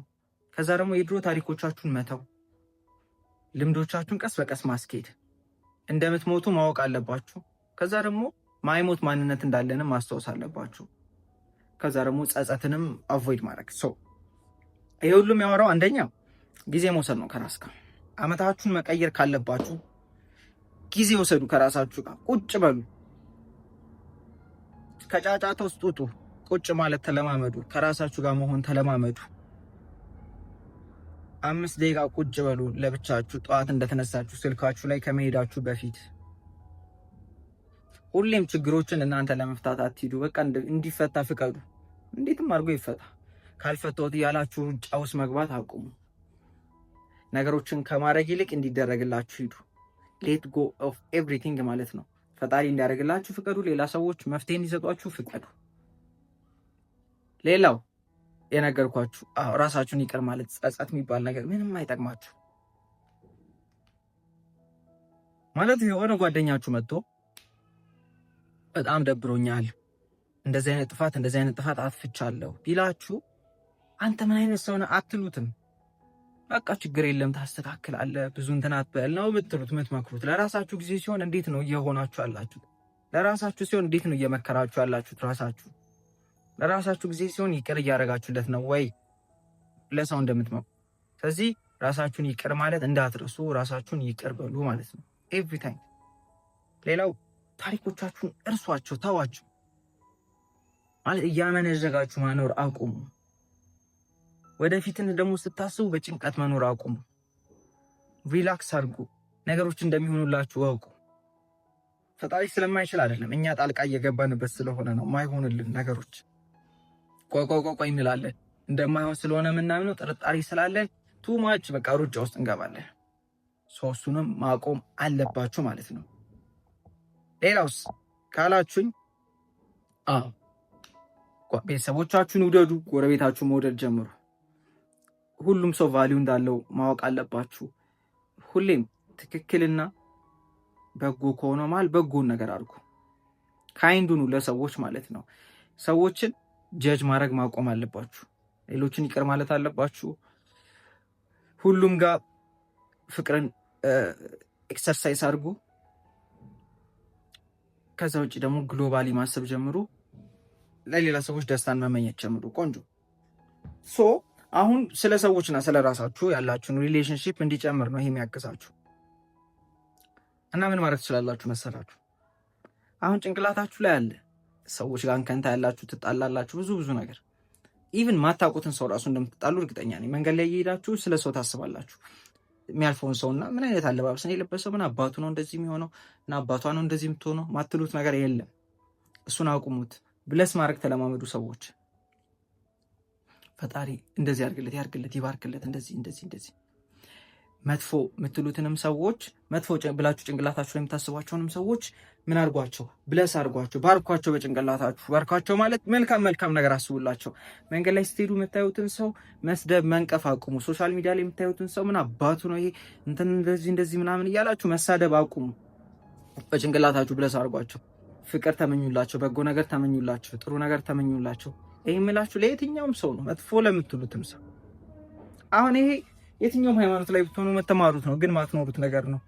ከዛ ደግሞ የድሮ ታሪኮቻችሁን መተው፣ ልምዶቻችሁን ቀስ በቀስ ማስኬድ። እንደምትሞቱ ማወቅ አለባችሁ። ከዛ ደግሞ ማይሞት ማንነት እንዳለንም ማስታወስ አለባችሁ። ከዛ ደግሞ ጸጸትንም አቮይድ ማድረግ። ይሄ ሁሉም ያወራው አንደኛ ጊዜ መውሰድ ነው ከራስ ጋር። አመታችሁን መቀየር ካለባችሁ ጊዜ ወሰዱ፣ ከራሳችሁ ጋር ቁጭ በሉ፣ ከጫጫታ ውስጥ ውጡ፣ ቁጭ ማለት ተለማመዱ፣ ከራሳችሁ ጋር መሆን ተለማመዱ። 5 ደቂቃ ቁጭ በሉ ለብቻችሁ፣ ጠዋት እንደተነሳችሁ ስልካችሁ ላይ ከመሄዳችሁ በፊት። ሁሌም ችግሮችን እናንተ ለመፍታት አትሂዱ። በቃ እንዲፈታ ፍቀዱ። እንዴትም አድርጎ ይፈታ። ካልፈታሁት እያላችሁ ሩጫ ውስጥ መግባት አቁሙ። ነገሮችን ከማድረግ ይልቅ እንዲደረግላችሁ ሂዱ። ሌት ጎ ኦፍ ኤቭሪቲንግ ማለት ነው። ፈጣሪ እንዲያደርግላችሁ ፍቀዱ። ሌላ ሰዎች መፍትሄ እንዲሰጧችሁ ፍቀዱ። ሌላው የነገርኳችሁ ራሳችሁን ይቅር ማለት፣ ጸጸት የሚባል ነገር ምንም አይጠቅማችሁ። ማለት የሆነ ጓደኛችሁ መጥቶ በጣም ደብሮኛል፣ እንደዚህ አይነት ጥፋት አጥፍቻለሁ ቢላችሁ አንተ ምን አይነት ሰው ነህ አትሉትም። በቃ ችግር የለም ታስተካክላለህ፣ ብዙ እንትን አትበል ነው የምትመክሩት። ለራሳችሁ ጊዜ ሲሆን እንዴት ነው እየሆናችሁ ያላችሁት? ለራሳችሁ ሲሆን እንዴት ነው እየመከራችሁ ያላችሁት? ለራሳችሁ ጊዜ ሲሆን ይቅር እያደረጋችሁለት ነው ወይ ለሰው እንደምትመኩ? ስለዚህ ራሳችሁን ይቅር ማለት እንዳትረሱ፣ ራሳችሁን ይቅር በሉ ማለት ነው ኤቭሪ ታይም። ሌላው ታሪኮቻችሁን እርሷቸው፣ ተዋቸው። ማለት እያመነዘጋችሁ መኖር አቁሙ። ወደፊትን ደግሞ ስታስቡ በጭንቀት መኖር አቁሙ። ሪላክስ አድርጉ። ነገሮች እንደሚሆኑላችሁ ወቁ። ፈጣሪ ስለማይችል አይደለም፣ እኛ ጣልቃ እየገባንበት ስለሆነ ነው ማይሆንልን ነገሮች። ቆይ እንላለን። እንደማይሆን ስለሆነ የምናምነው ጥርጣሬ ስላለን ቱማች በቃ ሩጫ ውስጥ እንገባለን። እሱንም ማቆም አለባችሁ ማለት ነው። ሌላውስ ካላችሁኝ ቤተሰቦቻችሁን ውደዱ፣ ጎረቤታችሁ መውደድ ጀምሩ። ሁሉም ሰው ቫሊዩ እንዳለው ማወቅ አለባችሁ። ሁሌም ትክክልና በጎ ከሆነ መሃል በጎን ነገር አድርጉ። ካይንዱኑ ለሰዎች ማለት ነው። ሰዎችን ጀጅ ማድረግ ማቆም አለባችሁ። ሌሎችን ይቅር ማለት አለባችሁ። ሁሉም ጋር ፍቅርን ኤክሰርሳይዝ አድርጉ። ከዛ ውጭ ደግሞ ግሎባሊ ማሰብ ጀምሩ። ለሌላ ሰዎች ደስታን መመኘት ጀምሩ። ቆንጆ አሁን ስለ ሰዎችና ስለ ራሳችሁ ያላችሁን ሪሌሽንሺፕ እንዲጨምር ነው ይሄ የሚያግዛችሁ። እና ምን ማድረግ ትችላላችሁ መሰላችሁ? አሁን ጭንቅላታችሁ ላይ አለ ሰዎች ጋር ከንታ ያላችሁ ትጣላላችሁ፣ ብዙ ነገር ኢቭን ማታውቁትን ሰው ራሱ እንደምትጣሉ እርግጠኛ ነኝ። መንገድ ላይ እየሄዳችሁ ስለ ሰው ታስባላችሁ። የሚያልፈውን ሰውና ምን አይነት አለባበስ ነው የለበሰው፣ ምን አባቱ ነው እንደዚህ የሚሆነው፣ እና አባቷ ነው እንደዚህ የምትሆነው ማትሉት ነገር የለም። እሱን አቁሙት። ብለስ ማድረግ ተለማመዱ ሰዎች። ፈጣሪ እንደዚህ ያርግለት ይባርክለት፣ እንደዚህ መጥፎ የምትሉትንም ሰዎች መጥፎ ብላችሁ ጭንቅላታችሁ ላይ የምታስቧቸውንም ሰዎች ምን አድርጓቸው? ብለስ አድርጓቸው፣ ባርኳቸው። በጭንቅላታችሁ ባርኳቸው ማለት መልካም ነገር አስቡላቸው። መንገድ ላይ ስትሄዱ የምታዩትን ሰው መስደብ መንቀፍ አቁሙ። ሶሻል ሚዲያ ላይ የምታዩትን ሰው ምን አባቱ ነው ይሄ እንትን እንደዚህ ምናምን እያላችሁ መሳደብ አቁሙ። በጭንቅላታችሁ ብለስ አድርጓቸው። ፍቅር ተመኙላቸው፣ በጎ ነገር ተመኙላቸው፣ ጥሩ ነገር ተመኙላቸው። ይሄ የምላችሁ ለየትኛውም ሰው ነው፣ መጥፎ ለምትሉትም ሰው። አሁን ይሄ የትኛውም ሃይማኖት ላይ ብትሆኑ የምትማሩት ነው፣ ግን ማትኖሩት ነገር ነው።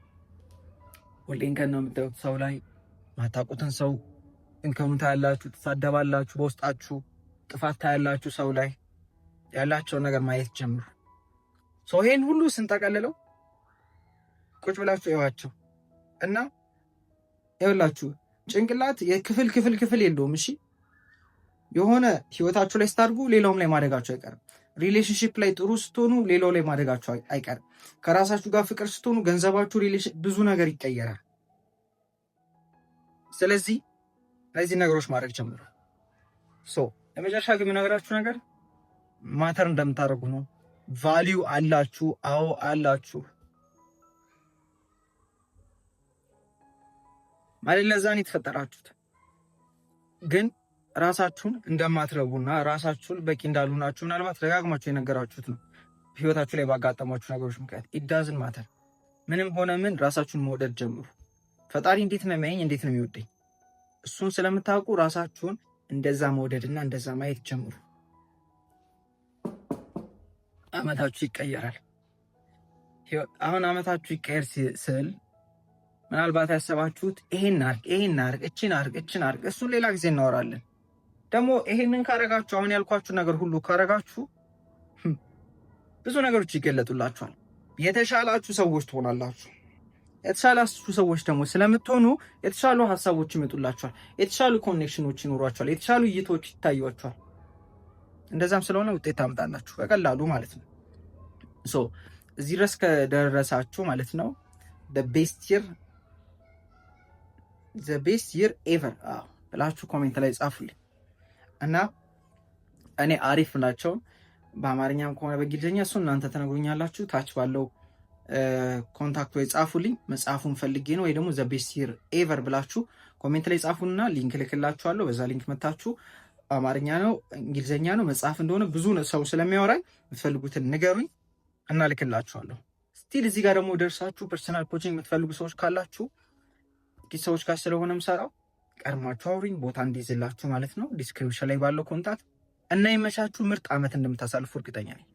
ሁሌን ከነ የምታዩት ሰው ላይ ማታውቁትን ሰው እንከኑን ታያላችሁ፣ ትሳደባላችሁ፣ በውስጣችሁ ጥፋት ታያላችሁ። ሰው ላይ ያላቸውን ነገር ማየት ጀምሩ። ሰው ይሄን ሁሉ ስንጠቀልለው ቁጭ ብላችሁ እዩዋቸው እና ይኸውላችሁ ጭንቅላት የክፍል የለውም። እሺ የሆነ ህይወታችሁ ላይ ስታድጉ ሌላውም ላይ ማደጋችሁ አይቀርም። ሪሌሽንሺፕ ላይ ጥሩ ስትሆኑ ሌላው ላይ ማደጋችሁ አይቀርም። ከራሳችሁ ጋር ፍቅር ስትሆኑ ገንዘባችሁ፣ ብዙ ነገር ይቀየራል። ስለዚህ እነዚህ ነገሮች ማድረግ ጀምሩ። ለመጨረሻ ግን የምነግራችሁ ነገር ማተር እንደምታደርጉ ነው። ቫሊዩ አላችሁ። አዎ አላችሁ ማለት ለዛን የተፈጠራችሁት ግን ራሳችሁን እንደማትረቡና ራሳችሁን በቂ እንዳልሆናችሁ ምናልባት ደጋግማችሁ የነገራችሁት ነው። ህይወታችሁ ላይ ባጋጠሟችሁ ነገሮች ምክንያት ኢዳዝን ማተር ምንም ሆነ ምን ራሳችሁን መውደድ ጀምሩ። ፈጣሪ እንዴት ነው የሚያየኝ፣ እንዴት ነው የሚወደኝ፣ እሱን ስለምታውቁ ራሳችሁን እንደዛ መውደድና እንደዛ ማየት ጀምሩ። አመታችሁ ይቀየራል። አሁን አመታችሁ ይቀየር ስል ምናልባት ያሰባችሁት ይሄን አርግ፣ እችን አርግ፣ እሱን ሌላ ጊዜ እናወራለን። ደግሞ ይሄንን ካረጋችሁ፣ አሁን ያልኳችሁ ነገር ሁሉ ካረጋችሁ ብዙ ነገሮች ይገለጡላችኋል። የተሻላችሁ ሰዎች ትሆናላችሁ። የተሻላችሁ ሰዎች ደግሞ ስለምትሆኑ የተሻሉ ሀሳቦች ይመጡላችኋል፣ የተሻሉ ኮኔክሽኖች ይኖሯችኋል፣ የተሻሉ እይቶች ይታያችኋል። እንደዛም ስለሆነ ውጤት ታመጣላችሁ በቀላሉ ማለት ነው። እዚህ ድረስ ከደረሳችሁ ማለት ነው the best year ever ብላችሁ ኮሜንት ላይ ጻፉልኝ እና እኔ አሪፍ ናቸው በአማርኛም ከሆነ በእንግሊዝኛ እሱን እናንተ ተነግሩኛላችሁ። ታች ባለው ኮንታክት ወይ ጻፉልኝ። መጽሐፉን ፈልጌ ነው ወይ ደግሞ the best year ever ብላችሁ ኮሜንት ላይ ጻፉና ሊንክ ልክላችኋለሁ። በዛ ሊንክ መታችሁ አማርኛ ነው እንግሊዝኛ ነው መጽሐፍ እንደሆነ ብዙ ሰው ስለሚያወራኝ የምትፈልጉትን ንገሩኝ እና ልክላችኋለሁ። ስቲል እዚህ ጋር ደግሞ ደርሳችሁ ፐርሰናል ኮቺንግ የምትፈልጉ ሰዎች ካላችሁ ሰዎች ጋር ስለሆነ ምሰራው ቀድማችሁ አውሪኝ፣ ቦታ እንዲይዝላችሁ ማለት ነው። ዲስክሪፕሽን ላይ ባለው ኮንታክት እና ይመቻችሁ። ምርጥ አመት እንደምታሳልፉ እርግጠኛ ነኝ።